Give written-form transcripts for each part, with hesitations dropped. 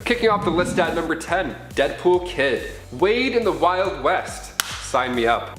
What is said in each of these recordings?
Kicking off the list at number 10, Deadpool Kid. Wade in the Wild West. Sign me up.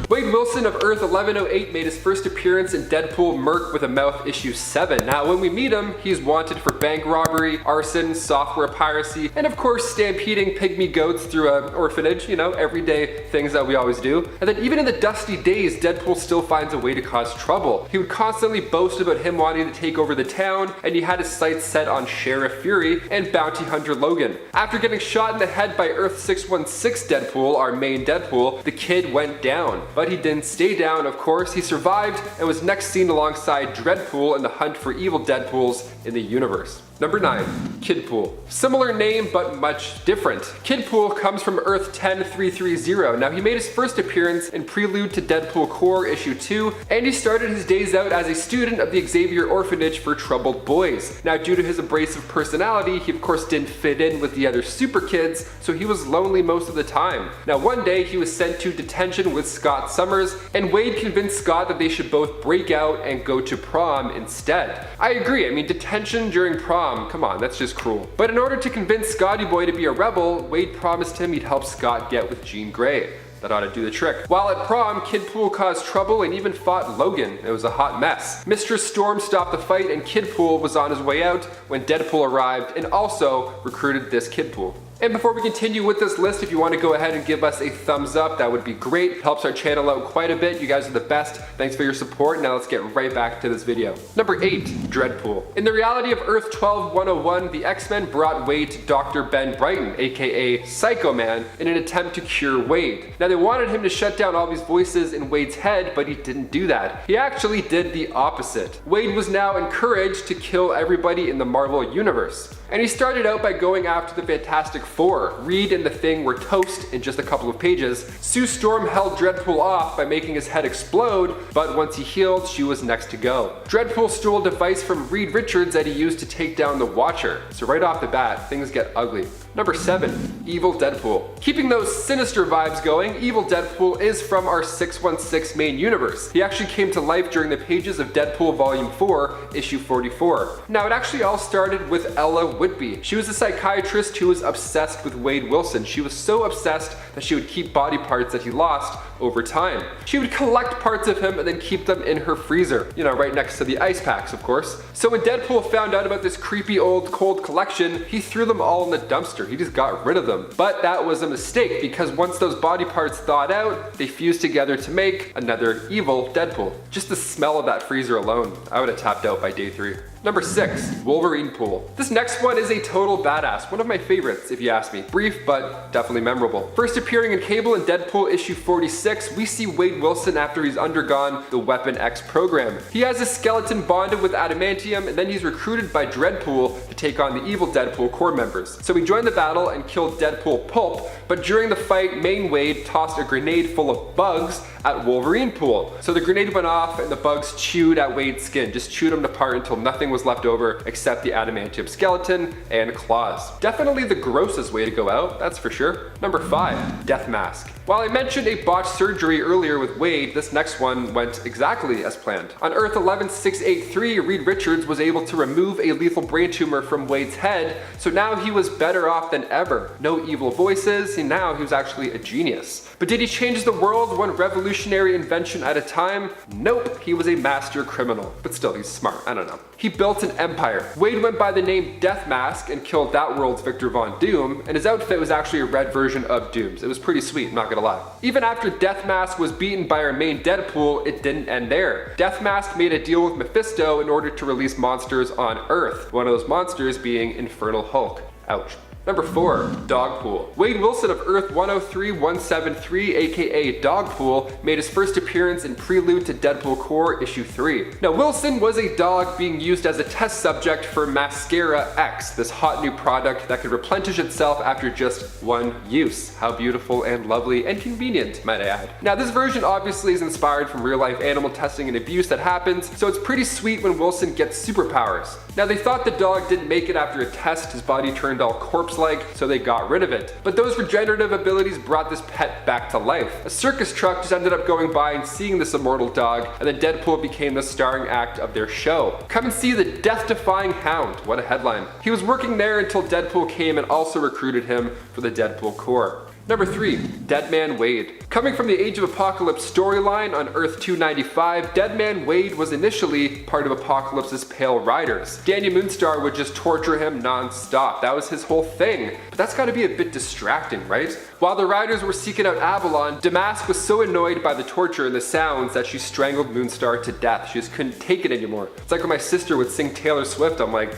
Wade Wilson of Earth 1108 made his first appearance in Deadpool Merc with a Mouth issue 7. Now when we meet him, he's wanted for bank robbery, arson, software piracy, and of course stampeding pygmy goats through an orphanage, you know, everyday things that we always do. And then even in the dusty days, Deadpool still finds a way to cause trouble. He would constantly boast about him wanting to take over the town, and he had his sights set on Sheriff Fury and Bounty Hunter Logan. After getting shot in the head by Earth 616 Deadpool, our main Deadpool, the Kid went down. But he didn't stay down, of course. He survived and was next seen alongside Dreadpool in the hunt for evil Deadpools in the universe. Number 9, Kidpool. Similar name, but much different. Kidpool comes from Earth 10330. Now he made his first appearance in Prelude to Deadpool Core issue 2, and he started his days out as a student of the Xavier Orphanage for Troubled Boys. Now due to his abrasive personality, he of course didn't fit in with the other super kids, so he was lonely most of the time. Now one day he was sent to detention with Scott Summers, and Wade convinced Scott that they should both break out and go to prom instead. I agree, I mean detention during prom, come on, that's just cruel. But in order to convince Scotty Boy to be a rebel, Wade promised him he'd help Scott get with Jean Grey. That ought to do the trick. While at prom, Kidpool caused trouble and even fought Logan. It was a hot mess. Mistress Storm stopped the fight and Kidpool was on his way out when Deadpool arrived and also recruited this Kidpool. And before we continue with this list, if you want to go ahead and give us a thumbs up, that would be great. It helps our channel out quite a bit. You guys are the best. Thanks for your support. Now let's get right back to this video. Number 8, Dreadpool. In the reality of Earth 12101, the X-Men brought Wade to Dr. Ben Brighton, aka Psycho Man, in an attempt to cure Wade. Now they wanted him to shut down all these voices in Wade's head, but he didn't do that. He actually did the opposite. Wade was now encouraged to kill everybody in the Marvel Universe. And he started out by going after the Fantastic Four. Reed and the Thing were toast in just a couple of pages. Sue Storm held Dreadpool off by making his head explode, but once he healed, she was next to go. Dreadpool stole a device from Reed Richards that he used to take down the Watcher. So right off the bat, things get ugly. Number 7, Evil Deadpool. Keeping those sinister vibes going, Evil Deadpool is from our 616 main universe. He actually came to life during the pages of Deadpool Volume 4, issue 44. Now it actually all started with Ella Whitby. She was a psychiatrist who was obsessed with Wade Wilson. She was so obsessed that she would keep body parts that he lost over time. She would collect parts of him and then keep them in her freezer. You know, right next to the ice packs, of course. So when Deadpool found out about this creepy old cold collection, he threw them all in the dumpster. He just got rid of them. But that was a mistake because once those body parts thawed out, they fused together to make another evil Deadpool. Just the smell of that freezer alone, I would have tapped out by day 3. Number 6, Wolverine Pool. This next one is a total badass, one of my favorites if you ask me. Brief, but definitely memorable. First appearing in Cable in Deadpool issue 46, we see Wade Wilson after he's undergone the Weapon X program. He has a skeleton bonded with adamantium, and then he's recruited by Dreadpool to take on the evil Deadpool core members. So he joined the battle and killed Deadpool Pulp, but during the fight, main Wade tossed a grenade full of bugs at Wolverine Pool. So the grenade went off and the bugs chewed at Wade's skin, just chewed him apart until nothing was left over except the adamantium skeleton and claws. Definitely the grossest way to go out, that's for sure. Number 5, Death Mask. While I mentioned a botched surgery earlier with Wade, this next one went exactly as planned. On Earth 11683, Reed Richards was able to remove a lethal brain tumor from Wade's head, so now he was better off than ever. No evil voices, and now he was actually a genius. But did he change the world one revolutionary invention at a time? Nope, he was a master criminal. But still, he's smart, I don't know. He built an empire. Wade went by the name Death Mask and killed that world's Victor Von Doom, and his outfit was actually a red version of Doom's. It was pretty sweet, not gonna lie. Even after Death Mask was beaten by our main Deadpool, it didn't end there. Death Mask made a deal with Mephisto in order to release monsters on Earth, one of those monsters being Infernal Hulk. Ouch. Number 4, Dogpool. Wade Wilson of Earth 103173, aka Dogpool, made his first appearance in Prelude to Deadpool Core issue 3. Now Wilson was a dog being used as a test subject for Mascara X, this hot new product that could replenish itself after just one use. How beautiful and lovely and convenient, might I add. Now this version obviously is inspired from real life animal testing and abuse that happens, so it's pretty sweet when Wilson gets superpowers. Now they thought the dog didn't make it after a test, his body turned all corpse looks like, so they got rid of it. But those regenerative abilities brought this pet back to life. A circus truck just ended up going by and seeing this immortal dog, and then Deadpool became the starring act of their show. Come and see the death-defying hound. What a headline. He was working there until Deadpool came and also recruited him for the Deadpool Corps. Number 3, Deadman Wade. Coming from the Age of Apocalypse storyline on Earth 295, Deadman Wade was initially part of Apocalypse's Pale Riders. Danny Moonstar would just torture him non-stop. That was his whole thing. But that's gotta be a bit distracting, right? While the Riders were seeking out Avalon, Damask was so annoyed by the torture and the sounds that she strangled Moonstar to death. She just couldn't take it anymore. It's like when my sister would sing Taylor Swift, I'm like,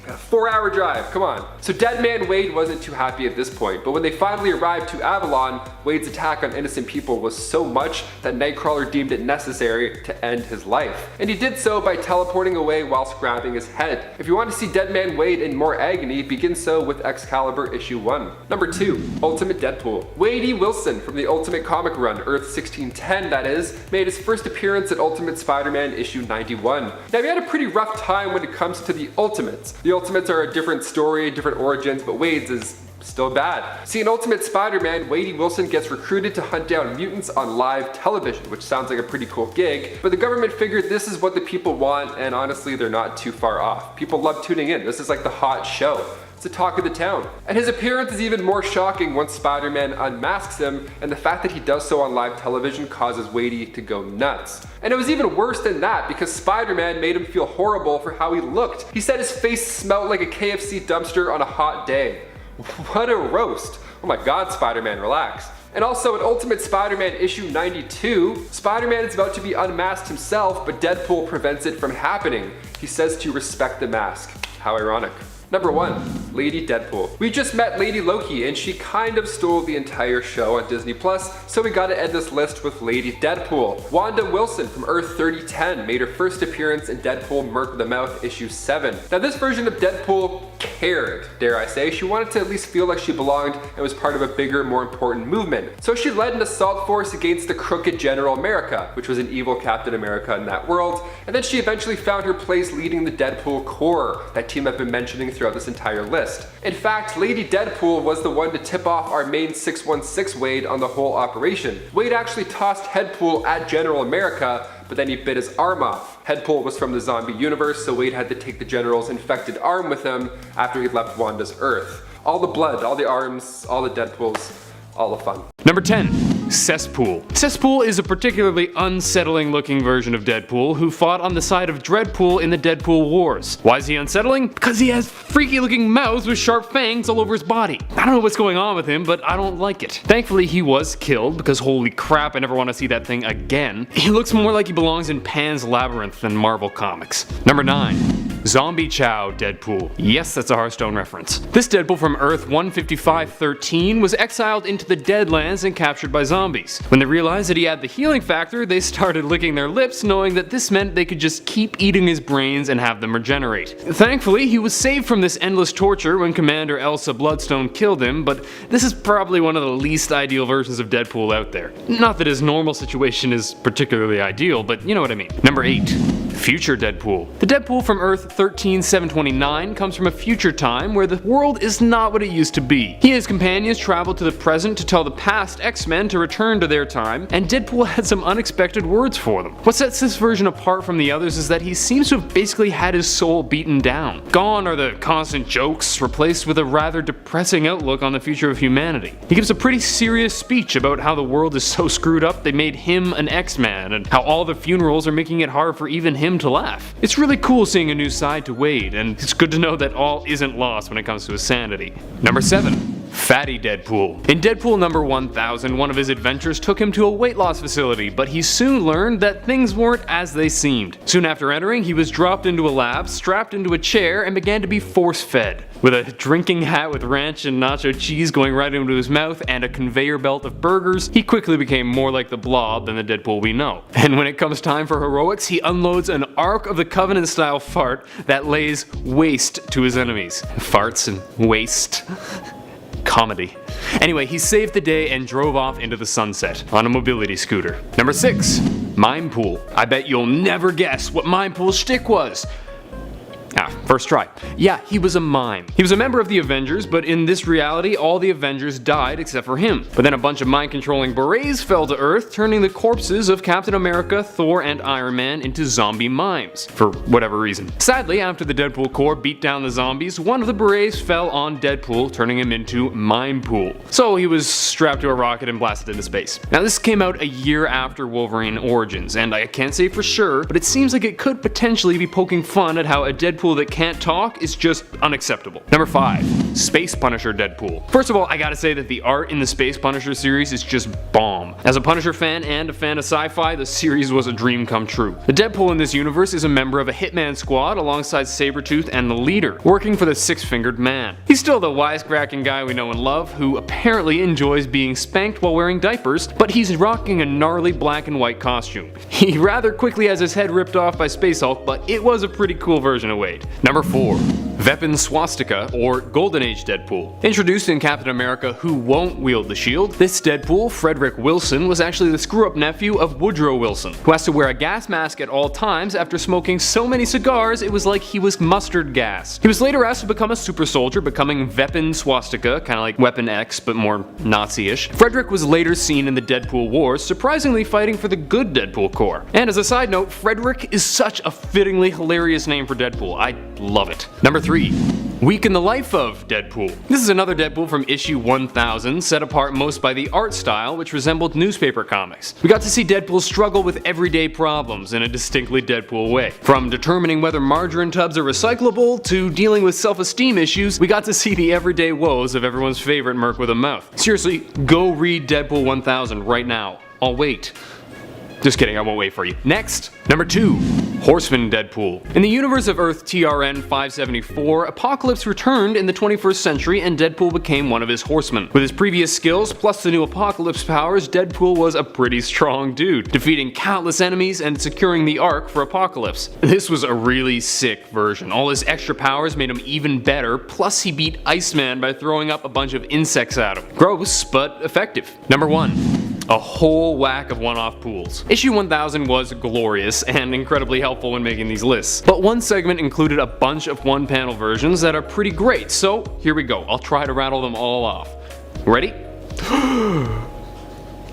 a 4-hour drive, come on. So Deadman Wade wasn't too happy at this point, but when they finally arrived to Avalon, Wade's attack on innocent people was so much that Nightcrawler deemed it necessary to end his life. And he did so by teleporting away whilst grabbing his head. If you want to see Deadman Wade in more agony, begin so with Excalibur issue 1. Number 2, Ultimate Deadpool. Wade E. Wilson from the Ultimate Comic Run, Earth 1610 that is, made his first appearance at Ultimate Spider-Man issue 91. Now he had a pretty rough time when it comes to the Ultimates. The Ultimates are a different story, different origins, but Wade's is still bad. See, in Ultimate Spider-Man, Wade E. Wilson gets recruited to hunt down mutants on live television, which sounds like a pretty cool gig, but the government figured this is what the people want, and honestly, they're not too far off. People love tuning in. This is like the hot show. It's the talk of the town. And his appearance is even more shocking once Spider-Man unmasks him, and the fact that he does so on live television causes Wadey to go nuts. And it was even worse than that because Spider-Man made him feel horrible for how he looked. He said his face smelled like a KFC dumpster on a hot day. What a roast. Oh my god, Spider-Man, relax. And also in Ultimate Spider-Man issue 92, Spider-Man is about to be unmasked himself, but Deadpool prevents it from happening. He says to respect the mask. How ironic. Number 1, Lady Deadpool. We just met Lady Loki and she kind of stole the entire show on Disney+, so we gotta end this list with Lady Deadpool. Wanda Wilson from Earth 3010 made her first appearance in Deadpool Merc with the Mouth issue 7. Now this version of Deadpool cared, dare I say. She wanted to at least feel like she belonged and was part of a bigger, more important movement. So she led an assault force against the crooked General America, which was an evil Captain America in that world, and then she eventually found her place leading the Deadpool Corps, that team I've been mentioning throughout this entire list. In fact, Lady Deadpool was the one to tip off our main 616 Wade on the whole operation. Wade actually tossed Headpool at General America, but then he bit his arm off. Headpool was from the zombie universe, so Wade had to take the General's infected arm with him after he left Wanda's Earth. All the blood, all the arms, all the Deadpools, all the fun. Number 10. CESSPOOL. CESSPOOL is a particularly unsettling looking version of Deadpool who fought on the side of Dreadpool in the Deadpool Wars. Why is he unsettling? Because he has freaky looking mouths with sharp fangs all over his body. I don't know what's going on with him, but I don't like it. Thankfully he was killed because holy crap, I never want to see that thing again. He looks more like he belongs in Pan's Labyrinth than Marvel Comics. Number 9. Zombie CHOW Deadpool. Yes, that's a Hearthstone reference. This Deadpool from Earth 15513 was exiled into the Deadlands and captured by zombies. When they realized that he had the healing factor, they started licking their lips, knowing that this meant they could just keep eating his brains and have them regenerate. Thankfully, he was saved from this endless torture when Commander Elsa Bloodstone killed him, but this is probably one of the least ideal versions of Deadpool out there. Not that his normal situation is particularly ideal, but you know what I mean. Number 8. Future Deadpool. The Deadpool from Earth 13729 comes from a future time where the world is not what it used to be. He and his companions travel to the present to tell the past X-Men to return to their time, and Deadpool had some unexpected words for them. What sets this version apart from the others is that he seems to have basically had his soul beaten down. Gone are the constant jokes, replaced with a rather depressing outlook on the future of humanity. He gives a pretty serious speech about how the world is so screwed up they made him an X-Man, and how all the funerals are making it hard for even him to laugh. It's really cool seeing a new side to Wade, and it's good to know that all isn't lost when it comes to his sanity. Number 7. Fatty Deadpool. In Deadpool number 1000, one of his adventures took him to a weight loss facility, but he soon learned that things weren't as they seemed. Soon after entering, he was dropped into a lab, strapped into a chair, and began to be force-fed. With a drinking hat with ranch and nacho cheese going right into his mouth and a conveyor belt of burgers, he quickly became more like the Blob than the Deadpool we know. And when it comes time for heroics, he unloads an Ark of the Covenant style fart that lays waste to his enemies. Farts and waste. Comedy. Anyway, he saved the day and drove off into the sunset on a mobility scooter. Number 6. MIMEPOOL. I bet you'll never guess what MIMEPOOL's shtick was. First try. Yeah, he was a mime. He was a member of the Avengers, but in this reality, all the Avengers died except for him. But then a bunch of mind-controlling berets fell to Earth, turning the corpses of Captain America, Thor, and Iron Man into zombie mimes, for whatever reason. Sadly, after the Deadpool Corps beat down the zombies, one of the berets fell on Deadpool, turning him into MIMEPOOL. So he was strapped to a rocket and blasted into space. Now this came out a year after Wolverine Origins, and I can't say for sure, but it seems like it could potentially be poking fun at how a Deadpool that can't talk is just unacceptable. Number 5. Space Punisher Deadpool. First of all, I gotta say that the art in the Space Punisher series is just bomb. As a Punisher fan and a fan of sci-fi, the series was a dream come true. The Deadpool in this universe is a member of a hitman squad alongside Sabretooth and the Leader, working for the Six-Fingered Man. He's still the wisecracking guy we know and love, who apparently enjoys being spanked while wearing diapers, but he's rocking a gnarly black and white costume. He rather quickly has his head ripped off by Space Hulk, but it was a pretty cool version of Wade. Number 4. VEAPON Swastika, or Golden Age Deadpool. Introduced in Captain America Who Won't Wield the Shield, this Deadpool, Frederick Wilson, was actually the screw-up nephew of Woodrow Wilson, who has to wear a gas mask at all times after smoking so many cigars it was like he was mustard gas. He was later asked to become a super soldier, becoming VEAPON Swastika, kinda like Weapon X but more Nazi-ish. Frederick was later seen in the Deadpool Wars, surprisingly fighting for the good Deadpool Corps. And as a side note, Frederick is such a fittingly hilarious name for Deadpool. I love it. Number 3. Week in the Life of Deadpool. This is another Deadpool from issue 1000, set apart most by the art style, which resembled newspaper comics. We got to see Deadpool struggle with everyday problems in a distinctly Deadpool way. From determining whether margarine tubs are recyclable to dealing with self-esteem issues, we got to see the everyday woes of everyone's favorite merc with a mouth. Seriously, go read Deadpool 1000 right now. I'll wait. Just kidding, I won't wait for you. Next, number 2. Horseman Deadpool. In the universe of Earth TRN 574, Apocalypse returned in the 21st century and Deadpool became one of his horsemen. With his previous skills plus the new Apocalypse powers, Deadpool was a pretty strong dude, defeating countless enemies and securing the Ark for Apocalypse. This was a really sick version. All his extra powers made him even better, plus he beat Iceman by throwing up a bunch of insects at him. Gross, but effective. Number 1. A whole whack of one-off pools. Issue 1000 was glorious and incredibly helpful when making these lists, but one segment included a bunch of one-panel versions that are pretty great, so here we go. I'll try to rattle them all off. Ready?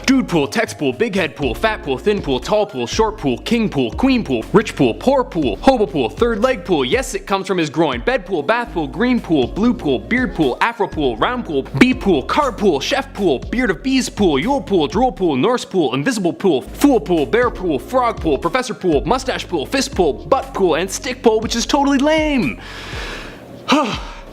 Dude pool, text pool, big head pool, fat pool, thin pool, tall pool, short pool, king pool, queen pool, rich pool, poor pool, hobo pool, third leg pool, yes it comes from his groin, bed pool, bath pool, green pool, blue pool, beard pool, afro pool, round pool, bee pool, card pool, chef pool, beard of bees pool, Yule pool, drool pool, Norse pool, invisible pool, fool pool, bear pool, frog pool, professor pool, mustache pool, fist pool, butt pool, and stick pool, which is totally lame.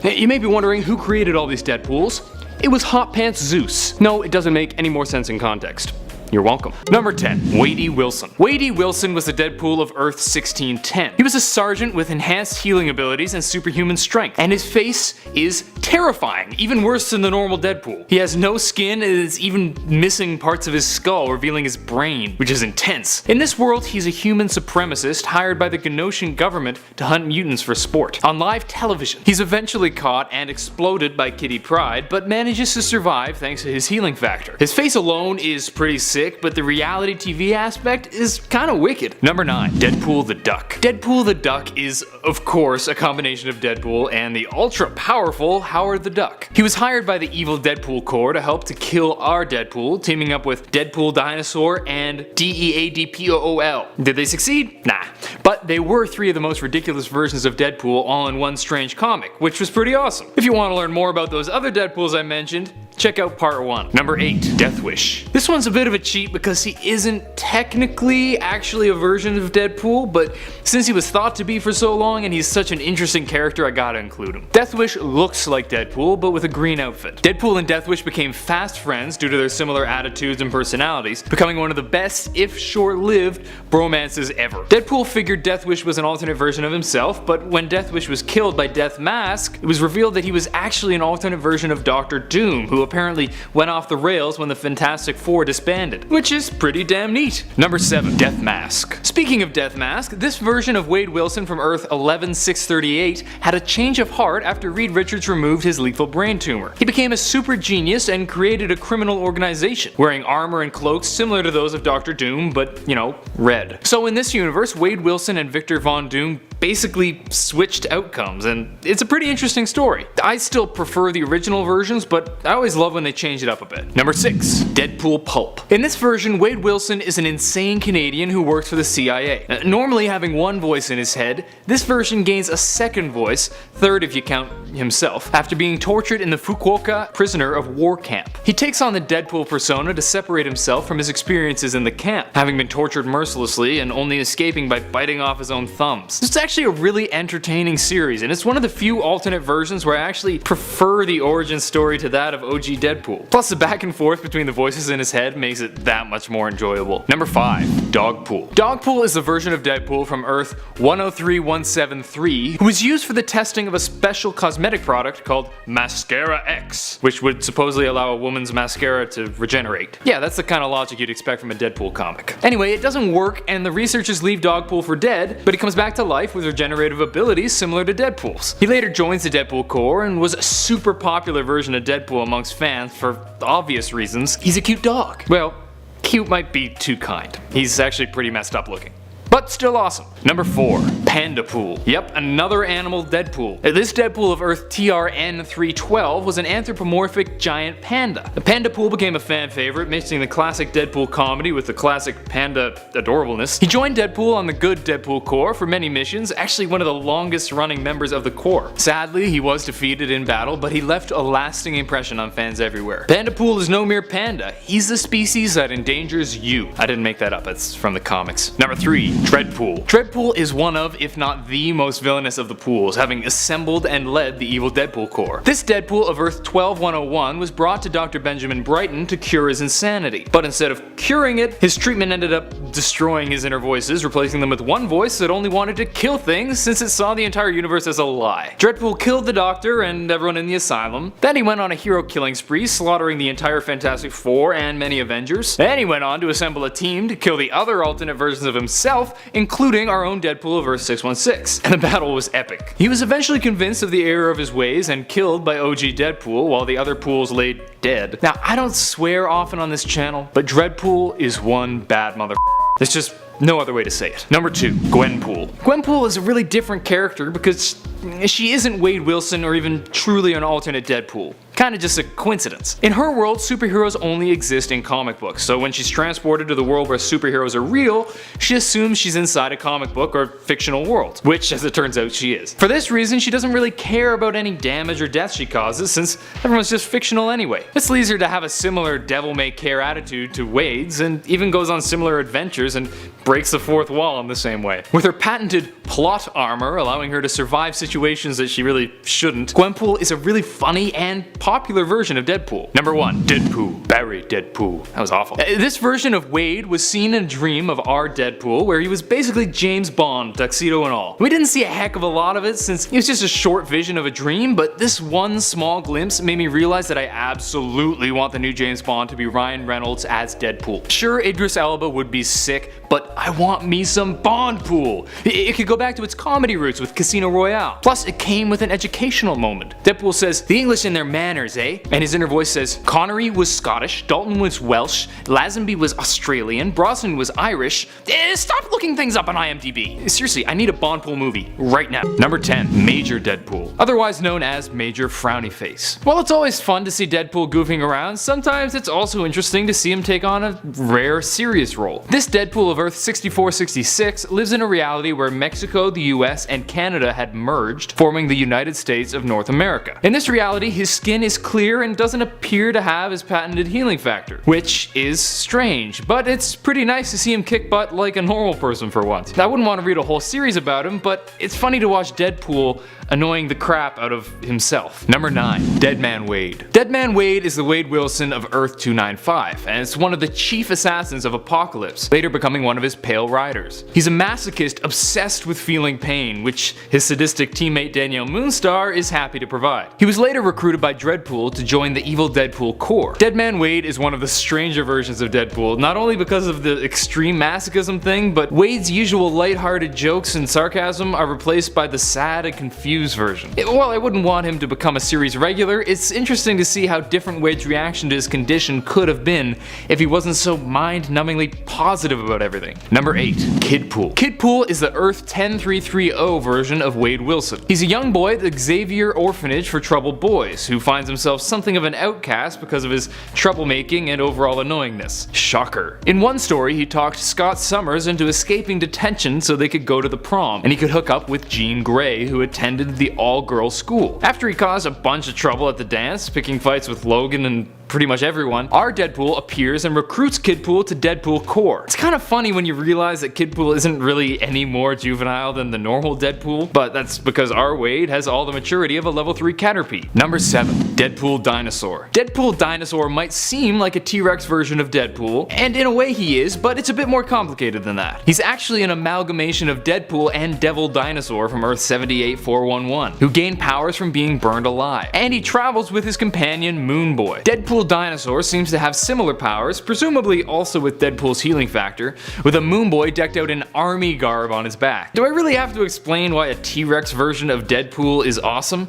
You may be wondering who created all these Deadpools. It was Hot Pants Zeus. No, it doesn't make any more sense in context. You're welcome. Number 10. Wadey Wilson. Wadey Wilson was the Deadpool of Earth 1610. He was a sergeant with enhanced healing abilities and superhuman strength, and his face is terrifying, even worse than the normal Deadpool. He has no skin and is even missing parts of his skull, revealing his brain, which is intense. In this world, he's a human supremacist hired by the Ganosian government to hunt mutants for sport. On live television, he's eventually caught and exploded by Kitty Pryde, but manages to survive thanks to his healing factor. His face alone is pretty sick, but the reality TV aspect is kinda wicked. Number 9. Deadpool the Duck. Deadpool the Duck is, of course, a combination of Deadpool and the ultra-powerful Howard the Duck. He was hired by the evil Deadpool Corps to help to kill our Deadpool, teaming up with Deadpool Dinosaur and D.E.A.D.P.O.O.L. Did they succeed? Nah. But they were 3 of the most ridiculous versions of Deadpool all in one strange comic, which was pretty awesome. If you want to learn more about those other Deadpools I mentioned, check out part 1. Number 8. DEATHWISH. This one's a bit of a cheat because he isn't technically actually a version of Deadpool, but since he was thought to be for so long and he's such an interesting character, I gotta include him. DEATHWISH looks like Deadpool, but with a green outfit. Deadpool and DEATHWISH became fast friends due to their similar attitudes and personalities, becoming one of the best, if short-lived, bromances ever. Deadpool figured DEATHWISH was an alternate version of himself, but when DEATHWISH was killed by Death Mask, it was revealed that he was actually an alternate version of Dr. Doom, who apparently went off the rails when the Fantastic Four disbanded, which is pretty damn neat. Number 7. Death Mask. Speaking of Death Mask, this version of Wade Wilson from Earth 11638 had a change of heart after Reed Richards removed his lethal brain tumor. He became a super genius and created a criminal organization, wearing armor and cloaks similar to those of Dr. Doom, but, you know, red. So in this universe, Wade Wilson and Victor Von Doom basically switched outcomes, and it's a pretty interesting story. I still prefer the original versions, but I always love when they change it up a bit. Number 6. Deadpool PULP. In this version, Wade Wilson is an insane Canadian who works for the CIA. Normally having one voice in his head, this version gains a second voice, third if you count himself, after being tortured in the Fukuoka prisoner of war camp. He takes on the Deadpool persona to separate himself from his experiences in the camp, having been tortured mercilessly and only escaping by biting off his own thumbs. It's actually a really entertaining series, and it's one of the few alternate versions where I actually prefer the origin story to that of OG Deadpool. Plus the back and forth between the voices in his head makes it that much more enjoyable. Number 5. Dogpool. Dogpool is a version of Deadpool from Earth 103173 who was used for the testing of a special cosmetic product called Mascara X, which would supposedly allow a woman's mascara to regenerate. Yeah, that's the kind of logic you'd expect from a Deadpool comic. Anyway, it doesn't work and the researchers leave Dogpool for dead, but he comes back to life with regenerative abilities similar to Deadpool's. He later joins the Deadpool Corps and was a super popular version of Deadpool amongst fans for obvious reasons. He's a cute dog. Well, cute might be too kind. He's actually pretty messed up looking, but still awesome. Number 4. PandaPool. Yep, another animal Deadpool. This Deadpool of Earth TRN312 was an anthropomorphic giant panda. The PandaPool became a fan favorite, mixing the classic Deadpool comedy with the classic panda adorableness. He joined Deadpool on the good Deadpool Corps for many missions, actually one of the longest running members of the Corps. Sadly, he was defeated in battle, but he left a lasting impression on fans everywhere. PandaPool is no mere panda, he's the species that endangers you. I didn't make that up, it's from the comics. Number 3. Dreadpool. Dreadpool is one of, if not the most villainous of the pools, having assembled and led the evil Deadpool Corps. This Deadpool of Earth 12101 was brought to Dr. Benjamin Brighton to cure his insanity, but instead of curing it, his treatment ended up destroying his inner voices, replacing them with one voice that only wanted to kill things since it saw the entire universe as a lie. Dreadpool killed the doctor and everyone in the asylum. Then he went on a hero killing spree, slaughtering the entire Fantastic Four and many Avengers. Then he went on to assemble a team to kill the other alternate versions of himself, including our own Deadpool of Earth 616, and the battle was epic. He was eventually convinced of the error of his ways and killed by OG Deadpool while the other pools lay dead. Now, I don't swear often on this channel, but Dreadpool is one bad mother. There's just no other way to say it. Number 2. Gwenpool. Gwenpool is a really different character because she isn't Wade Wilson or even truly an alternate Deadpool. Kinda just a coincidence. In her world, superheroes only exist in comic books, so when she's transported to the world where superheroes are real, she assumes she's inside a comic book or fictional world, which as it turns out she is. For this reason, she doesn't really care about any damage or death she causes since everyone's just fictional anyway. This leads her to have a similar devil-may-care attitude to Wade's and even goes on similar adventures and breaks the fourth wall in the same way. With her patented plot armor allowing her to survive situations that she really shouldn't, Gwenpool is a really funny and popular version of Deadpool. Number 1. Deadpool. Barry Deadpool. That was awful. This version of Wade was seen in a dream of our Deadpool where he was basically James Bond, tuxedo and all. We didn't see a heck of a lot of it since it was just a short vision of a dream, but this one small glimpse made me realize that I absolutely want the new James Bond to be Ryan Reynolds as Deadpool. Sure, Idris Elba would be sick, but I want me some Bondpool. It could go back to its comedy roots with Casino Royale. Plus, it came with an educational moment. Deadpool says, "The English and their manners, eh?" And his inner voice says, "Connery was Scottish, Dalton was Welsh, Lazenby was Australian, Brosnan was Irish. Stop looking things up on IMDb. Seriously, I need a Bondpool movie right now." Number 10. Major Deadpool. Otherwise known as Major Frowny Face. While it's always fun to see Deadpool goofing around, sometimes it's also interesting to see him take on a rare serious role. This Deadpool of Earth 6466 lives in a reality where Mexico, the US, and Canada had merged, forming the United States of North America. In this reality, his skin is clear and doesn't appear to have his patented healing factor, which is strange, but it's pretty nice to see him kick butt like a normal person for once. I wouldn't want to read a whole series about him, but it's funny to watch Deadpool annoying the crap out of himself. Number 9. Deadman Wade. Deadman Wade is the Wade Wilson of Earth 295, and it's one of the chief assassins of Apocalypse, later becoming one of his pale riders. He's a masochist obsessed with feeling pain, which his sadistic teammate Danielle Moonstar is happy to provide. He was later recruited by Deadpool to join the evil Deadpool Corps. Deadman Wade is one of the stranger versions of Deadpool, not only because of the extreme masochism thing, but Wade's usual lighthearted jokes and sarcasm are replaced by the sad and confused version. While I wouldn't want him to become a series regular, it's interesting to see how different Wade's reaction to his condition could have been if he wasn't so mind-numbingly positive about everything. Number 8. Kidpool. Kidpool is the Earth 10330 version of Wade Wilson. He's a young boy at the Xavier Orphanage for Troubled Boys, who finds himself something of an outcast because of his troublemaking and overall annoyingness. Shocker. In one story, he talked Scott Summers into escaping detention so they could go to the prom, and he could hook up with Jean Grey, who attended the all-girls school. After he caused a bunch of trouble at the dance, picking fights with Logan and pretty much everyone, our Deadpool appears and recruits Kidpool to Deadpool Corps. It's kind of funny when you realize that Kidpool isn't really any more juvenile than the normal Deadpool, but that's because our Wade has all the maturity of a level 3 Caterpie. Number 7. Deadpool Dinosaur. Deadpool Dinosaur might seem like a T-Rex version of Deadpool, and in a way he is, but it's a bit more complicated than that. He's actually an amalgamation of Deadpool and Devil Dinosaur from Earth 78411, who gain powers from being burned alive, and he travels with his companion Moon Boy. Deadpool Dinosaur seems to have similar powers, presumably also with Deadpool's healing factor, with a Moon Boy decked out in army garb on his back. Do I really have to explain why a T-Rex version of Deadpool is awesome?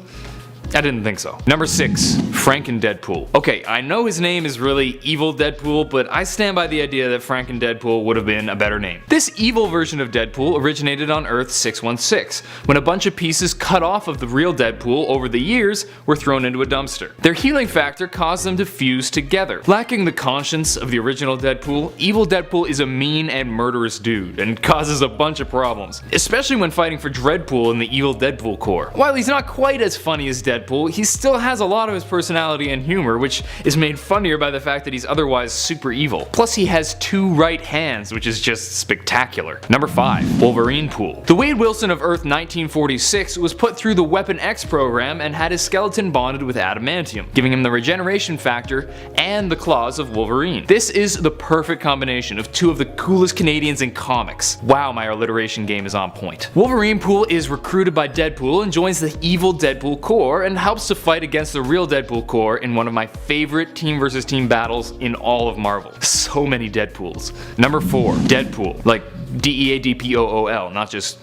I didn't think so. Number 6. Franken Deadpool. Okay, I know his name is really Evil Deadpool, but I stand by the idea that Franken Deadpool would have been a better name. This evil version of Deadpool originated on Earth 616, when a bunch of pieces cut off of the real Deadpool over the years were thrown into a dumpster. Their healing factor caused them to fuse together. Lacking the conscience of the original Deadpool, Evil Deadpool is a mean and murderous dude, and causes a bunch of problems, especially when fighting for Deadpool in the evil Deadpool Corps. While he's not quite as funny as Deadpool, he still has a lot of his personality and humor, which is made funnier by the fact that he's otherwise super evil. Plus he has 2 right hands, which is just spectacular. Number 5. Wolverine Pool. The Wade Wilson of Earth 1946 was put through the Weapon X program and had his skeleton bonded with adamantium, giving him the regeneration factor and the claws of Wolverine. This is the perfect combination of 2 of the coolest Canadians in comics. Wow, my alliteration game is on point. Wolverine Pool is recruited by Deadpool and joins the evil Deadpool Corps and helps to fight against the real Deadpool Corps in one of my favorite team versus team battles in all of Marvel. So many Deadpools. Number 4. Deadpool. Like D.E.A.D.P.O.O.L, not just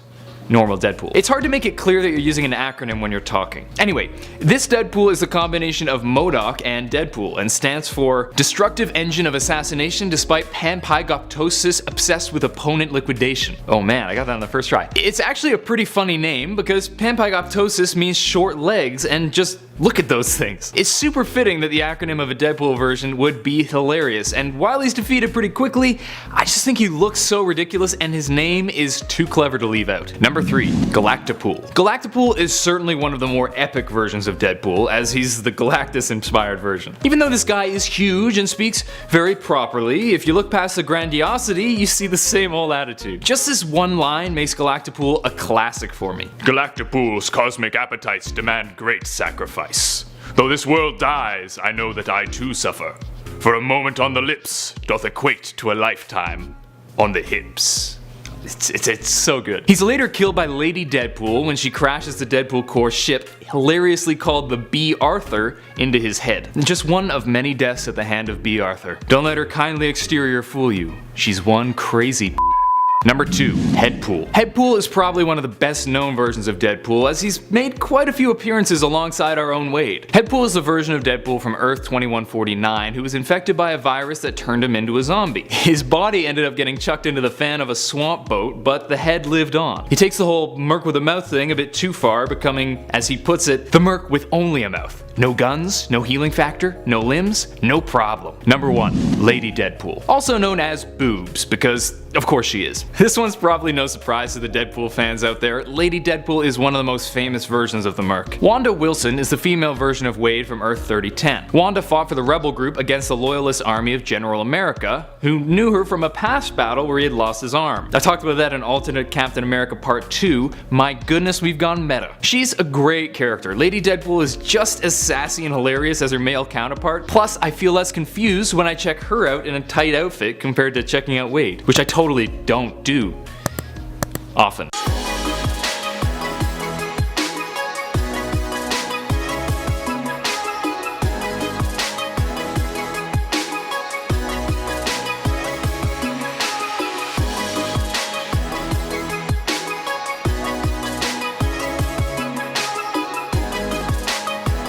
normal Deadpool. It's hard to make it clear that you're using an acronym when you're talking. Anyway, this Deadpool is the combination of MODOK and Deadpool and stands for Destructive Engine of Assassination Despite Panpygoptosis Obsessed with Opponent Liquidation. Oh man, I got that on the first try. It's actually a pretty funny name because Panpygoptosis means short legs, and just look at those things. It's super fitting that the acronym of a Deadpool version would be hilarious, and while he's defeated pretty quickly, I just think he looks so ridiculous and his name is too clever to leave out. Number 3. GALACTIPOOL. GALACTIPOOL is certainly one of the more epic versions of Deadpool, as he's the Galactus-inspired version. Even though this guy is huge and speaks very properly, if you look past the grandiosity, you see the same old attitude. Just this one line makes GALACTIPOOL a classic for me. GALACTIPOOL's cosmic appetites demand great sacrifice. Though this world dies, I know that I too suffer. For a moment on the lips doth equate to a lifetime on the hips. It's so good. He's later killed by Lady Deadpool when she crashes the Deadpool Corps ship, hilariously called the B. Arthur, into his head. Just one of many deaths at the hand of B. Arthur. Don't let her kindly exterior fool you. She's one crazy. Number 2. Headpool. Headpool is probably one of the best known versions of Deadpool, as he's made quite a few appearances alongside our own Wade. Headpool is the version of Deadpool from Earth 2149 who was infected by a virus that turned him into a zombie. His body ended up getting chucked into the fan of a swamp boat, but the head lived on. He takes the whole merc with a mouth thing a bit too far, becoming, as he puts it, the merc with only a mouth. No guns, no healing factor, no limbs, no problem. Number 1. Lady Deadpool. Also known as Boobs, because of course she is. This one's probably no surprise to the Deadpool fans out there. Lady Deadpool is one of the most famous versions of the merc. Wanda Wilson is the female version of Wade from Earth 3010. Wanda fought for the rebel group against the loyalist army of General America, who knew her from a past battle where he had lost his arm. I talked about that in Alternate Captain America Part 2. My goodness, we've gone meta. She's a great character. Lady Deadpool is just as sassy and hilarious as her male counterpart. Plus, I feel less confused when I check her out in a tight outfit compared to checking out Wade, which I totally don't do often.